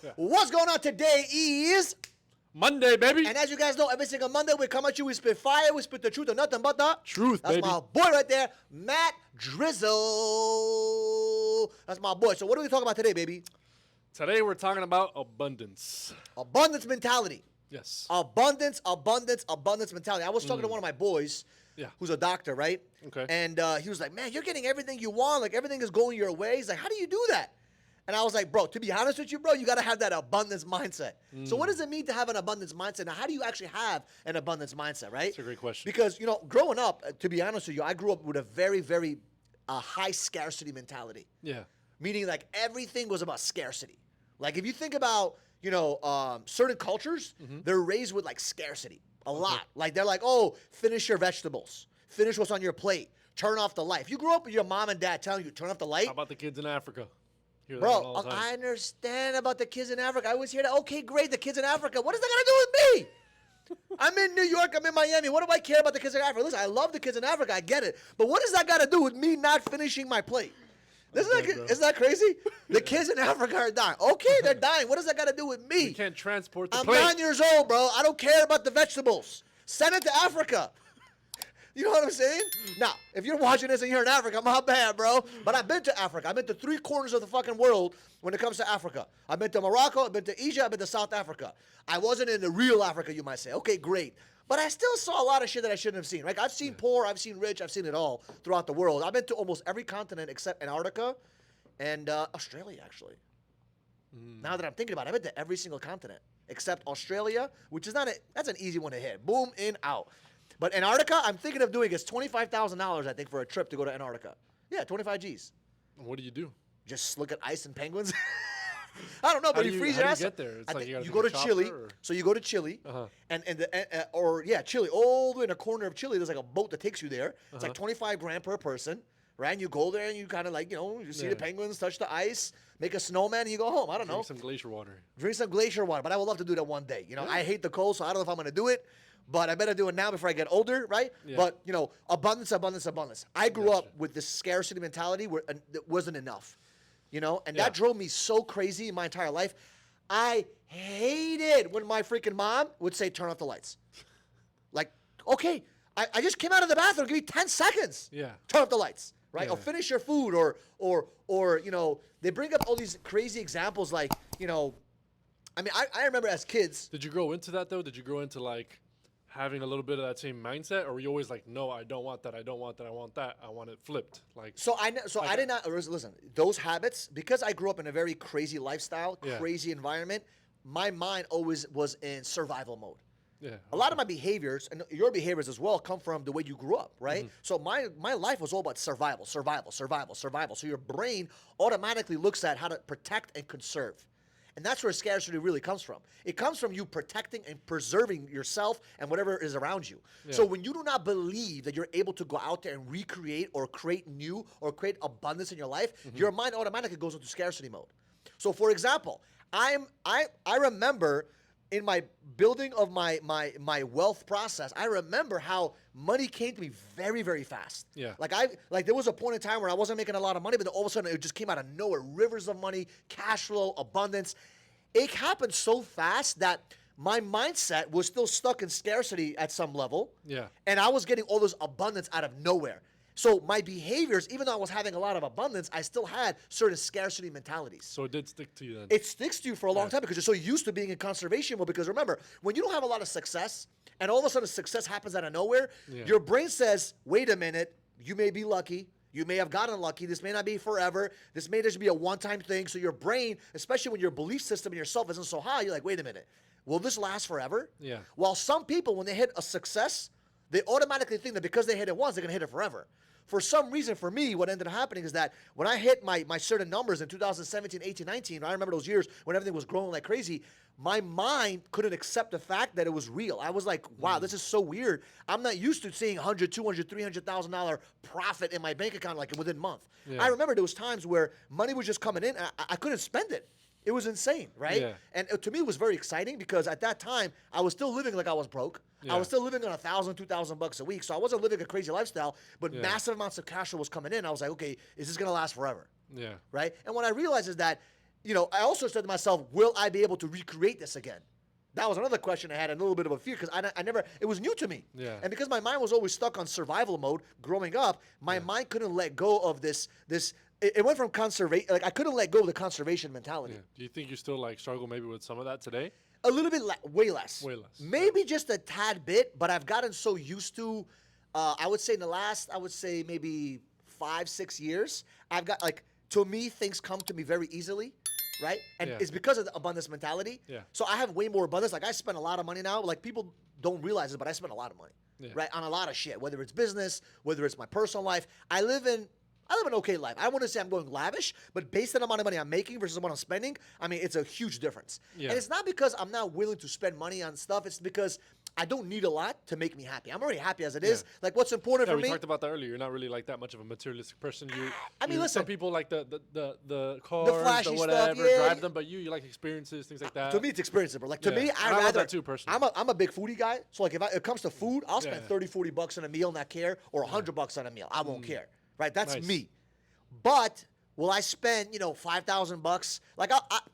Yeah. What's going on today is Monday, baby. And as you guys know, every single Monday we come at you, we spit fire, we spit the truth, or nothing but the truth, That's baby. my boy right there, Matt Drizzle. That's my boy. So what are we talking about today, baby? Today we're talking about abundance. Abundance mentality. Yes. Abundance mentality. I was talking to one of my boys, who's a doctor, right? Okay. And he was like, man, you're getting everything you want. Like, everything is going your way. He's like, how do you do that? And I was like, bro, to be honest with you, bro, you got to have that abundance mindset. So what does it mean to have an abundance mindset? Now, how do you actually have an abundance mindset, right? That's a great question. Because, you know, growing up, to be honest with you, I grew up with a very, very high scarcity mentality. Yeah. Meaning, like, everything was about scarcity. Like, if you think about, you know, certain cultures, they're raised with, like, scarcity. A lot. Like, they're like, oh, finish your vegetables. Finish what's on your plate. Turn off the light. If you grew up with your mom and dad telling you, turn off the light. How about the kids in Africa? Bro, I understand about the kids in Africa. I always hear that. Okay, great, the kids in Africa. What is that got to do with me? I'm in New York. I'm in Miami. What do I care about the kids in Africa? Listen, I love the kids in Africa. I get it. But what does that got to do with me not finishing my plate? Isn't that crazy? The kids in Africa are dying. Okay, they're dying. What does that got to do with me? You can't transport the I'm plate. 9 years old, bro. I don't care about the vegetables. Send it to Africa. You know what I'm saying? Now, if you're watching this and you're in Africa, my bad, bro. But I've been to Africa. I've been to 3 corners of the fucking world when it comes to Africa. I've been to Morocco, I've been to Egypt, I've been to South Africa. I wasn't in the real Africa, you might say. Okay, great. But I still saw a lot of shit that I shouldn't have seen. Like, I've seen poor, I've seen rich, I've seen it all throughout the world. I've been to almost every continent except Antarctica and Australia, actually. Now that I'm thinking about it, I've been to every single continent except Australia, which is that's an easy one to hit. Boom, in, out. But Antarctica, I'm thinking of doing is $25,000, I think, for a trip to go to Antarctica. Yeah, 25 G's. What do you do? Just look at ice and penguins. I don't know, but you freeze your ass. How do you get there? It's like you go to Chile. So you go to Chile, Chile, all the way in a corner of Chile, there's like a boat that takes you there. It's like 25 grand per person, right? And you go there and you kind of like, you know, you see the penguins, touch the ice, make a snowman, and you go home. I don't know. Drink some glacier water. Drink some glacier water, but I would love to do that one day. You know, I hate the cold, so I don't know if I'm going to do it. But I better do it now before I get older, right? Yeah. But, you know, abundance. I grew up with this scarcity mentality where it wasn't enough, you know? And that drove me so crazy in my entire life. I hated when my freaking mom would say, turn off the lights. Like, okay, I just came out of the bathroom. Give me 10 seconds. Yeah. Turn off the lights, right? Yeah. Or finish your food or, you know, they bring up all these crazy examples like, you know, I mean, I remember as kids. Did you grow into that, though? Did you grow into, like, having a little bit of that same mindset, or were you always like, no, I don't want that, I want that, I want it flipped? Like, I did not listen. Those habits, because I grew up in a very crazy lifestyle, crazy environment. My mind always was in survival mode. Yeah, a lot of my behaviors and your behaviors as well come from the way you grew up, right? So my life was all about survival. So your brain automatically looks at how to protect and conserve. And that's where scarcity really comes from. It comes from you protecting and preserving yourself and whatever is around you. Yeah. So when you do not believe that you're able to go out there and recreate or create new or create abundance in your life, your mind automatically goes into scarcity mode. So for example, I remember in my building of my wealth process, I remember how money came to me very, very fast. Yeah. Like there was a point in time where I wasn't making a lot of money, but then all of a sudden it just came out of nowhere. Rivers of money, cash flow, abundance. It happened so fast that my mindset was still stuck in scarcity at some level. Yeah. And I was getting all this abundance out of nowhere. So my behaviors, even though I was having a lot of abundance, I still had certain scarcity mentalities. So it did stick to you then? It sticks to you for a long time because you're so used to being in conservation mode. Because remember, when you don't have a lot of success and all of a sudden success happens out of nowhere, your brain says, wait a minute, you may be lucky. You may have gotten lucky. This may not be forever. This may just be a one-time thing. So your brain, especially when your belief system in yourself isn't so high, you're like, wait a minute, will this last forever? Yeah. While some people, when they hit a success, they automatically think that because they hit it once, they're going to hit it forever. For some reason, for me, what ended up happening is that when I hit my certain numbers in 2017, 18, 19, I remember those years when everything was growing like crazy, my mind couldn't accept the fact that it was real. I was like, wow, this is so weird. I'm not used to seeing $100, $200, $300,000 profit in my bank account like within a month. Yeah. I remember there was times where money was just coming in and I couldn't spend it. It was insane, right? Yeah. And to me, it was very exciting because at that time, I was still living like I was broke. Yeah. I was still living on $1,000, $2,000 a week. So I wasn't living a crazy lifestyle, but massive amounts of cash flow was coming in. I was like, okay, is this going to last forever? Yeah. Right? And what I realized is that I also said to myself, will I be able to recreate this again? That was another question I had, and a little bit of a fear because I never, it was new to me. Yeah. And because my mind was always stuck on survival mode growing up, my mind couldn't let go of this, it went from conservation, like I couldn't let go of the conservation mentality. Yeah. Do you think you still like struggle maybe with some of that today? A little bit, way less. Way less. Maybe just a tad bit, but I've gotten so used to, I would say in the last, maybe 5-6 years, I've got to me, things come to me very easily. Right? And it's because of the abundance mentality. Yeah. So I have way more abundance. Like I spend a lot of money now. Like people don't realize it, but I spend a lot of money. Yeah. Right? On a lot of shit. Whether it's business, whether it's my personal life. I live an okay life. I wouldn't say I'm going lavish, but based on the amount of money I'm making versus what I'm spending, I mean, it's a huge difference. Yeah. And it's not because I'm not willing to spend money on stuff. It's because I don't need a lot to make me happy. I'm already happy as it is. Like what's important for me. We talked about that earlier. You're not really like that much of a materialistic person. Listen. Some people like the cars, the flashy whatever, stuff, drive them, but you like experiences, things like that. To me, it's experiences, bro. Like to me, I love that too, personally. I'm a big foodie guy. So like if it comes to food, I'll spend Yeah. $30-$40 on a meal, not care, or $100 on a meal. I won't care. Right? That's Nice. me. But will I spend $5,000? Like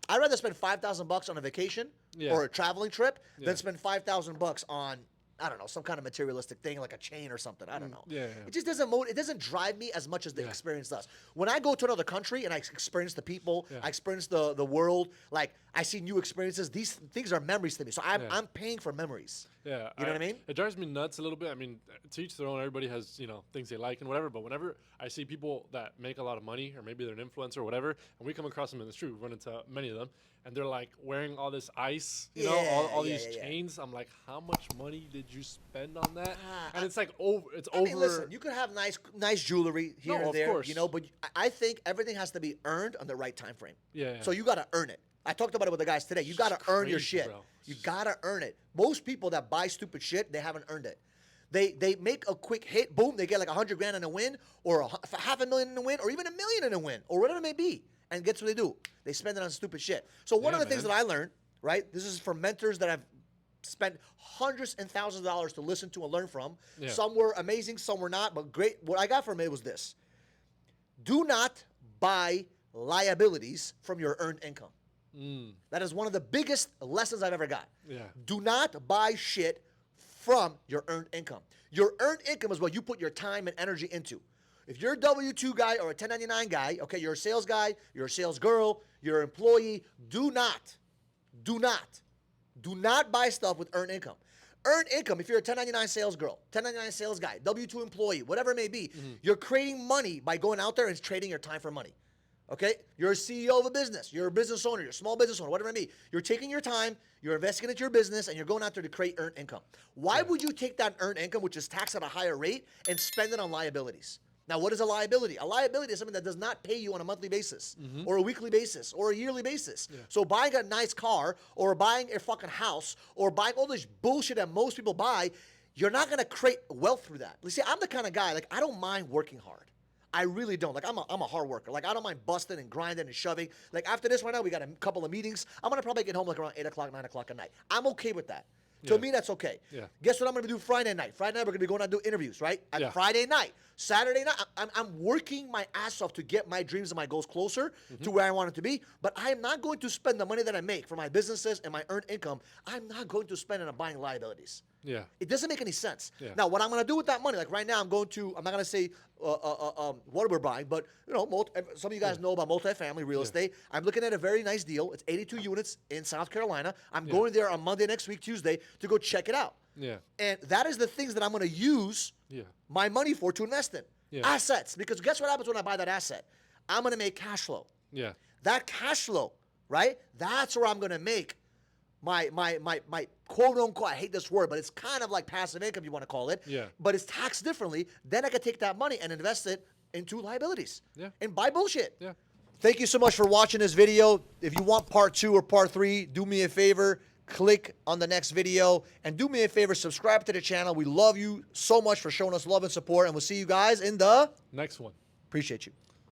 I'd rather spend $5,000 on a vacation or a traveling trip than spend $5,000 on, I don't know, some kind of materialistic thing like a chain or something. I don't know. Yeah. It just doesn't drive me as much as the experience does. When I go to another country and I experience the people, I experience the world, like I see new experiences, these things are memories to me. So I'm paying for memories. Yeah. You know what I mean? It drives me nuts a little bit. I mean, to each their own. Everybody has, things they like and whatever. But whenever I see people that make a lot of money, or maybe they're an influencer or whatever, and we come across them in the street, we run into many of them, and they're like wearing all this ice, all these chains. I'm like, how much money did you spend on that? And it's like over. I mean, listen, you can have nice jewelry here and there, course. but I think everything has to be earned on the right time frame. Yeah. So you got to earn it. I talked about it with the guys today. You got to earn your crazy, shit. bro. You got to earn it. Most people that buy stupid shit, they haven't earned it. They make a quick hit, boom, they get like $100 grand in a win, or $500,000 in a win, or even $1 million in a win, or whatever it may be. And guess what they do? They spend it on stupid shit. So one of the things that I learned, right? This is from mentors that I've spent hundreds and thousands of dollars to listen to and learn from. Yeah. Some were amazing, some were not, but great. What I got from it was this: do not buy liabilities from your earned income. That is one of the biggest lessons I've ever got. Yeah. Do not buy shit from your earned income. Your earned income is what you put your time and energy into. If you're a W-2 guy or a 1099 guy, okay, you're a sales guy, you're a sales girl, you're an employee, do not buy stuff with earned income. Earned income, if you're a 1099 sales girl, 1099 sales guy, W-2 employee, whatever it may be, you're creating money by going out there and trading your time for money. Okay? You're a CEO of a business. You're a business owner. You're a small business owner, whatever it may be. You're taking your time, you're investing into your business, and you're going out there to create earned income. Why would you take that earned income, which is taxed at a higher rate, and spend it on liabilities? Now, what is a liability? A liability is something that does not pay you on a monthly basis, or a weekly basis, or a yearly basis. Yeah. So buying a nice car, or buying a fucking house, or buying all this bullshit that most people buy, you're not going to create wealth through that. You see, I'm the kind of guy, like, I don't mind working hard. I really don't. Like, I'm a hard worker. Like, I don't mind busting and grinding and shoving. Like, after this right now, we got a couple of meetings. I'm going to probably get home like around 8 o'clock, 9 o'clock at night. I'm okay with that. To me, that's okay. Yeah. Guess what I'm going to do Friday night? Friday night, we're going to be going out and do interviews, right? And Friday night. Saturday night, I'm working my ass off to get my dreams and my goals closer to where I want it to be. But I am not going to spend the money that I make for my businesses and my earned income. I'm not going to spend it on buying liabilities. Yeah. It doesn't make any sense. Yeah. Now, what I'm going to do with that money, like right now, I'm not going to say what we're buying, but some of you guys know about multifamily real estate. I'm looking at a very nice deal. It's 82 units in South Carolina. I'm going there on Monday next week, Tuesday, to go check it out. Yeah. And that is the things that I'm going to use my money for to invest in. Yeah. Assets. Because guess what happens when I buy that asset? I'm going to make cash flow. Yeah. That cash flow, right? That's where I'm going to make my quote unquote, I hate this word, but it's kind of like passive income, you want to call it. Yeah. But it's taxed differently. Then I can take that money and invest it into liabilities. Yeah. And buy bullshit. Yeah. Thank you so much for watching this video. If you want part 2 or part 3, do me a favor. Click on the next video. And do me a favor, subscribe to the channel. We love you so much for showing us love and support. And we'll see you guys in the next one. Appreciate you.